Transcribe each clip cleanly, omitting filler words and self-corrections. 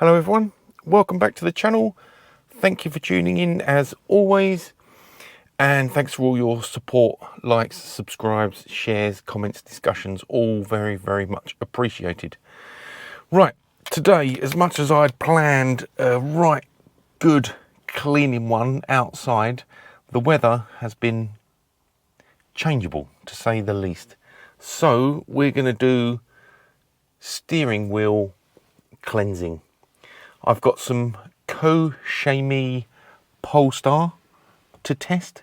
Hello everyone, welcome back to the channel. Thank you for tuning in as always, and thanks for all your support, likes, subscribes, shares, comments, discussions, all very much appreciated. Right, today, as much as I'd planned a right good cleaning one outside, the weather has been changeable to say the least. So we're going to do steering wheel cleansing. I've got some Koch Chemie Polestar to test,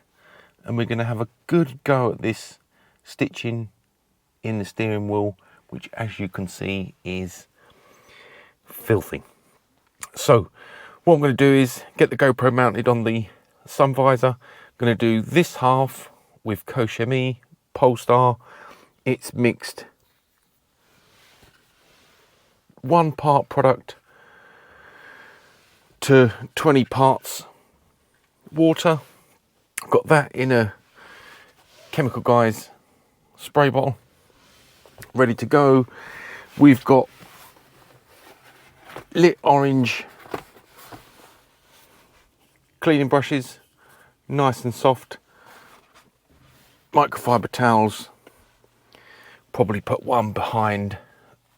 and we're going to have a good go at this stitching in the steering wheel, which as you can see is filthy. So what I'm going to do is get the GoPro mounted on the sun visor. I'm going to do this half with Koch Chemie Polestar. It's mixed 1 part product to 20 parts water. I've got that in a Chemical Guys spray bottle ready to go. We've got lit orange cleaning brushes, nice and soft, microfiber towels, probably put one behind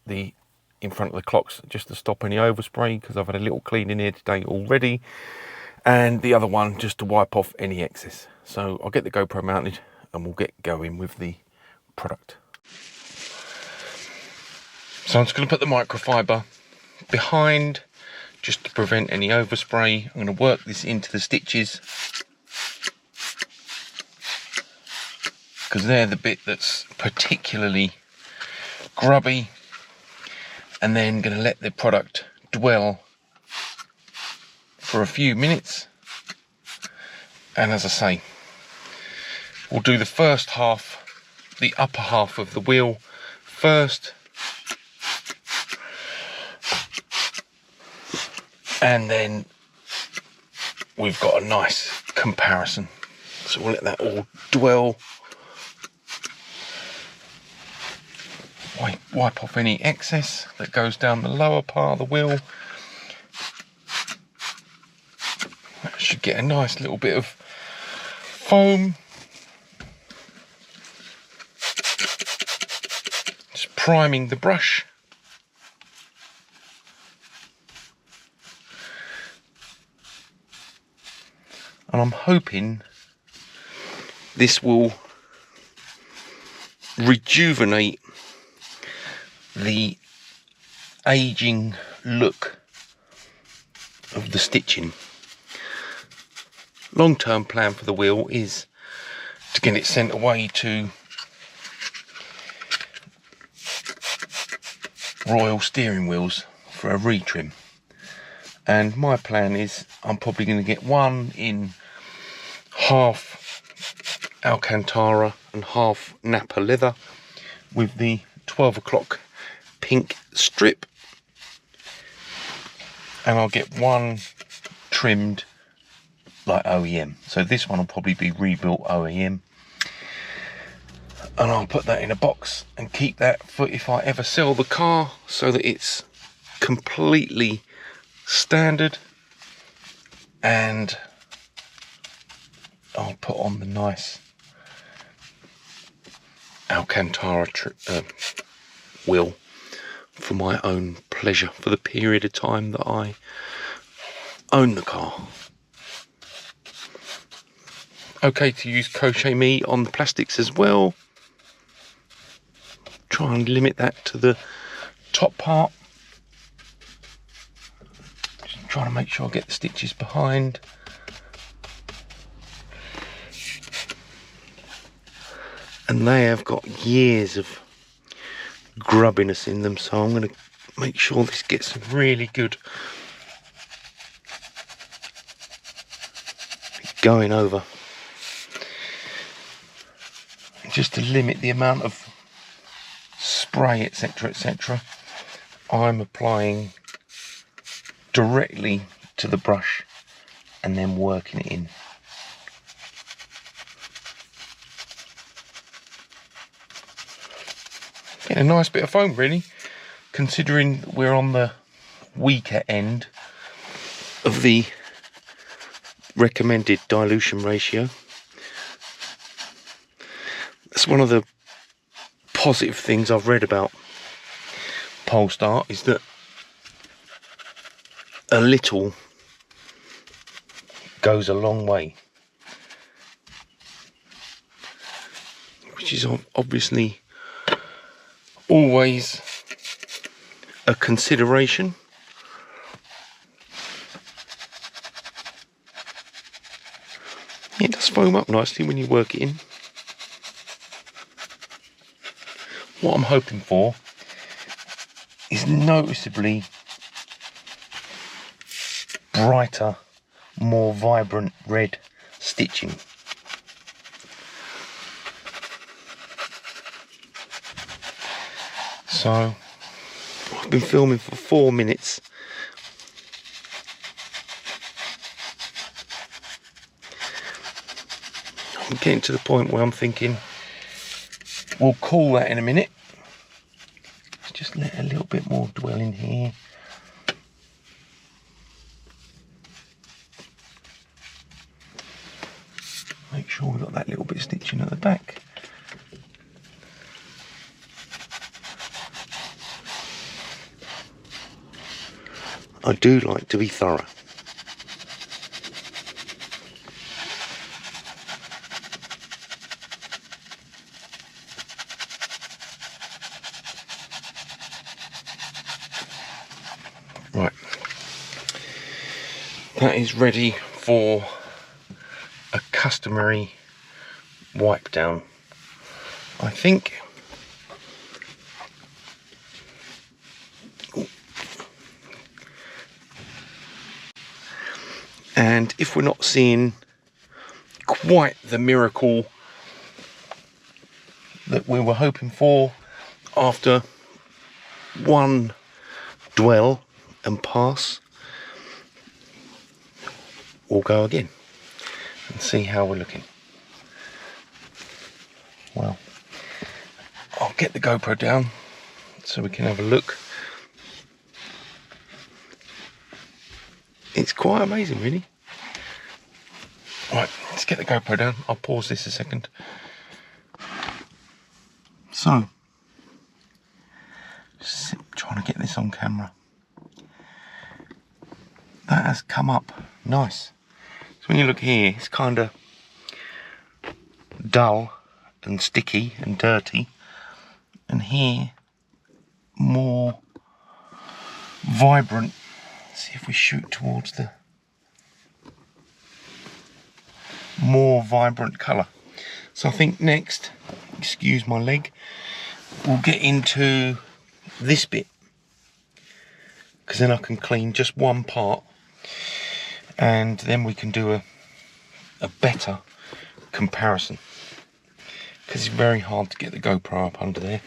the in front of the clocks just to stop any overspray, because I've had a little clean in here today already, and the other one just to wipe off any excess. So I'll get the GoPro mounted and we'll get going with the product. So I'm just going to put the microfiber behind just to prevent any overspray. I'm going to work this into the stitches because they're the bit that's particularly grubby, and then going to let the product dwell for a few minutes. And as I say, we'll do the first half, the upper half of the wheel first, and then we've got a nice comparison. So we'll let that all dwell, wipe off any excess that goes down the lower part of the wheel. That should get a nice little bit of foam. Just priming the brush. And I'm hoping this will rejuvenate the aging look of the stitching. Long-term plan for the wheel is to get it sent away to Royal Steering Wheels for a retrim. And my plan is I'm probably going to get one in half alcantara and half Napa leather with the 12 o'clock pink strip, and I'll get one trimmed like OEM. So this one will probably be rebuilt OEM, and I'll put that in a box and keep that for if I ever sell the car, so that it's completely standard. And I'll put on the nice alcantara wheel for my own pleasure for the period of time that I own the car. Okay to use Koch Chemie on the plastics as well. Try and limit that to the top part. Just trying to make sure I get the stitches behind. And they have got years of grubbiness in them, so I'm going to make sure this gets really good going over, just to limit the amount of spray, etc. I'm applying directly to the brush and then working it in. Getting a nice bit of foam, really, considering we're on the weaker end of the recommended dilution ratio. That's one of the positive things I've read about Polestar, is that a little goes a long way, which is obviously always a consideration. It does foam up nicely when you work it in. What I'm hoping for is noticeably brighter, more vibrant red stitching. So I've been filming for 4 minutes. I'm getting to the point where I'm thinking we'll call that in a minute. Let's just let a little bit more dwell in here. Make sure we've got that little bit of stitching at the back. I do like to be thorough. Right, that is ready for a customary wipe down, I think. And if we're not seeing quite the miracle that we were hoping for after one dwell and pass, we'll go again and see how we're looking. Well, I'll get the GoPro down so we can have a look. It's quite amazing, really. Right, let's get the GoPro down. I'll pause this a second. So, just trying to get this on camera. That has come up nice. So when you look here, it's kind of dull and sticky and dirty. And here, more vibrant. Let's see if we shoot towards the more vibrant colour. So I think next, excuse my leg, we'll get into this bit, because then I can clean just one part and then we can do a better comparison, because it's very hard to get the GoPro up under there.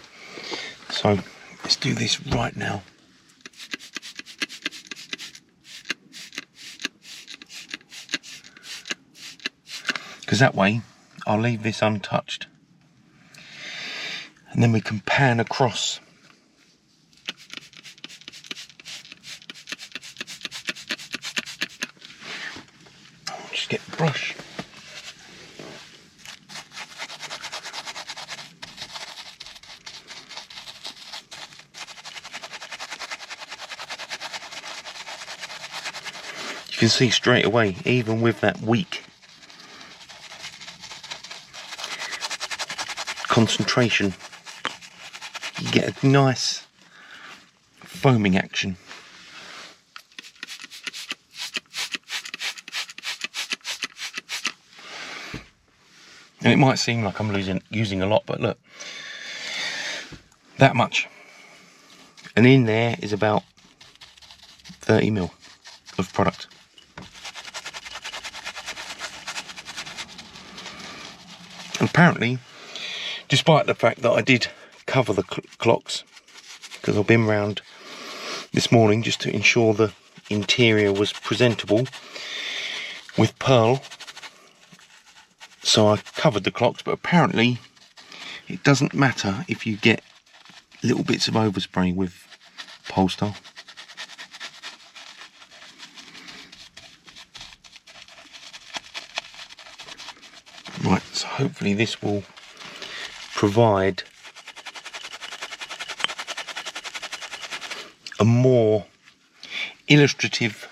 So let's do this right now. Because that way I'll leave this untouched and then we can pan across. I'll just get the brush. You can see straight away, even with that weak concentration, you get a nice foaming action. And it might seem like I'm using a lot, but look, that much. And in there is about 30 ml of product. Apparently, despite the fact that I did cover the clocks, because I've been round this morning just to ensure the interior was presentable with pearl, so I covered the clocks, but apparently it doesn't matter if you get little bits of overspray with Polestar. hopefully this will provide a more illustrative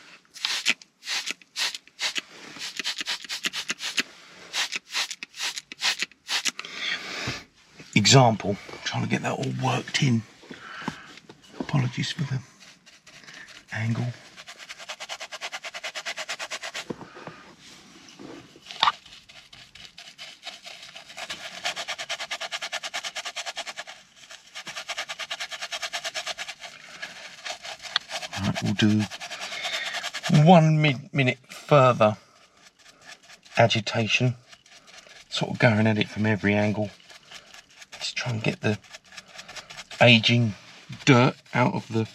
example. I'm trying to get that all worked in. Apologies for the angle. Right, we'll do 1 minute further agitation, sort of going at it from every angle. Just try and get the aging dirt out of the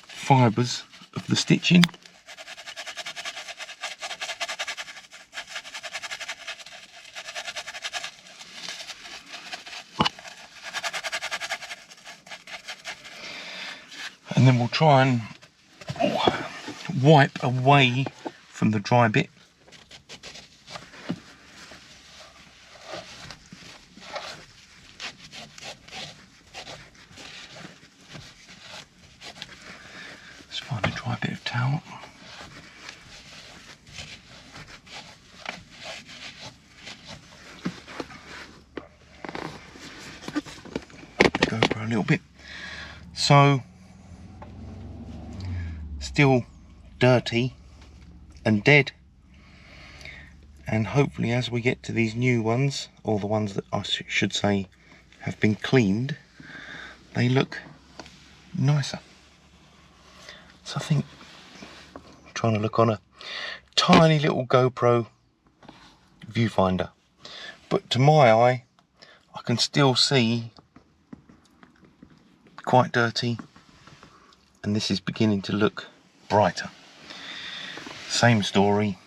fibres of the stitching. And then we'll try and wipe away from the dry bit. Let's find a dry bit of towel. Go for a little bit. So, still dirty and dead, and hopefully as we get to these new ones, or the ones that I should say have been cleaned, they look nicer. So I think I'm trying to look on a tiny little GoPro viewfinder, but to my eye I can still see quite dirty, and this is beginning to look brighter. Same story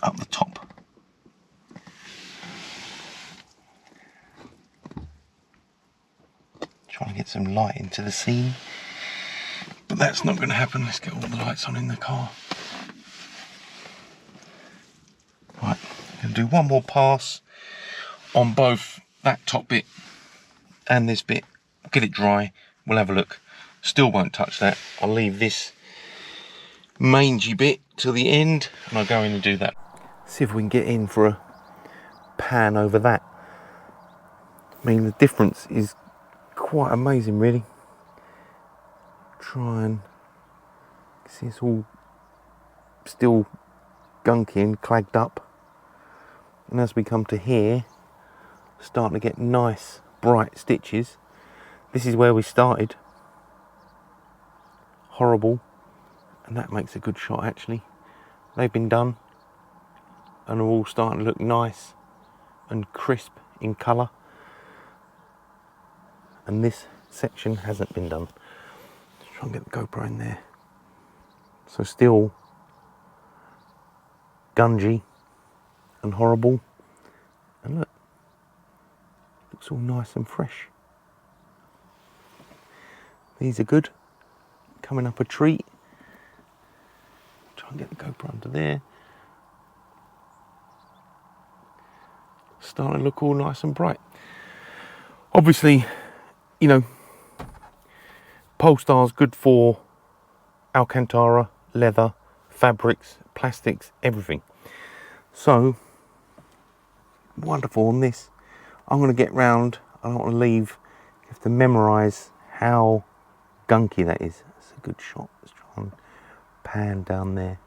up the top. Trying to get some light into the scene, but that's not going to happen. Let's get all the lights on in the car. Right, I'm going to do one more pass on both that top bit and this bit. Get it dry, we'll have a look. Still won't touch that. I'll leave this mangy bit till the end and I'll go in and do that. See if we can get in for a pan over that. I mean, the difference is quite amazing, really. Try and see, it's all still gunky and clagged up, and as we come to here, starting to get nice bright stitches. This is where we started. Horrible, and that makes a good shot actually. They've been done and are all starting to look nice and crisp in colour, and this section hasn't been done. Let's try and get the GoPro in there. So still gungy and horrible, and look, looks all nice and fresh. These are good, coming up a treat. Try and get the GoPro under there. Starting to look all nice and bright. Obviously, you know, Polestar's good for alcantara, leather, fabrics, plastics, everything. So, wonderful on this. I'm going to get round, I don't want to leave, you have to memorise how gunky that is. That's a good shot. Let's try and pan down there.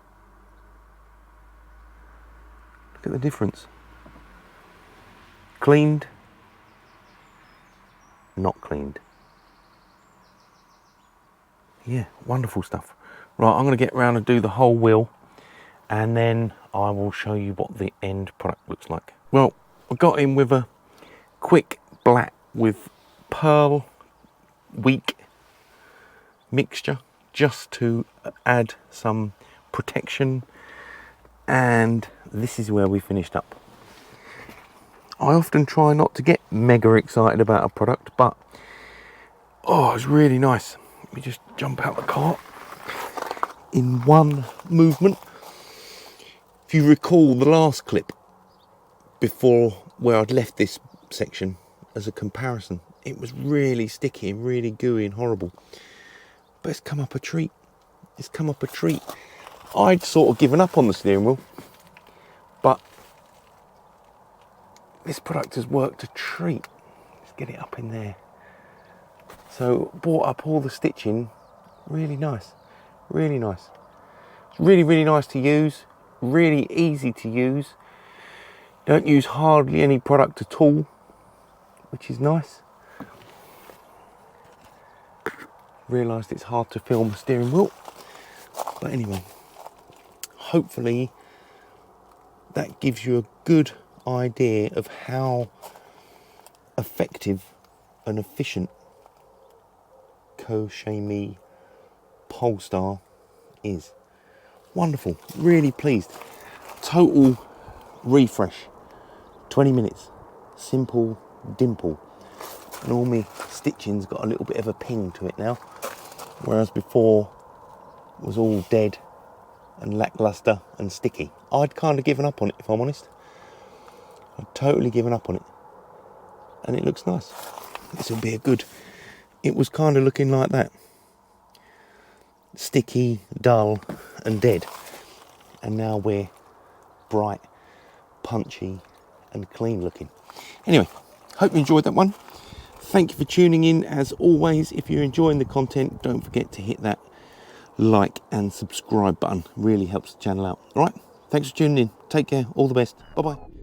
Look at the difference. Cleaned, not cleaned. Yeah, wonderful stuff. Right, I'm going to get round and do the whole wheel, and then I will show you what the end product looks like. Well, I got in with a quick black with pearl weak mixture, just to add some protection, and this is where we finished up. I often try not to get mega excited about a product, but oh, it's really nice. Let me just jump out the car in one movement. If you recall the last clip, before where I'd left this section as a comparison. It was really sticky and really gooey and horrible. But it's come up a treat. It's come up a treat. I'd sort of given up on the steering wheel, but this product has worked a treat. Let's get it up in there. So brought up all the stitching, really nice, really nice. It's really, really nice to use, really easy to use. Don't use hardly any product at all, which is nice. Realised it's hard to film the steering wheel, but anyway, hopefully that gives you a good idea of how effective and efficient Chemie Polestar is. Wonderful, really pleased. Total refresh, 20 minutes, simple dimple. And all my stitching's got a little bit of a ping to it now, whereas before it was all dead and lackluster and sticky. I'd kind of given up on it, if I'm honest. I'd totally given up on it, and it looks nice. This will be a good. It was kind of looking like that, sticky, dull and dead, and now we're bright, punchy and clean looking. Anyway, hope you enjoyed that one. Thank you for tuning in. As always, if you're enjoying the content, don't forget to hit that like and subscribe button. Really helps the channel out. All right, thanks for tuning in. Take care. All the best. Bye bye.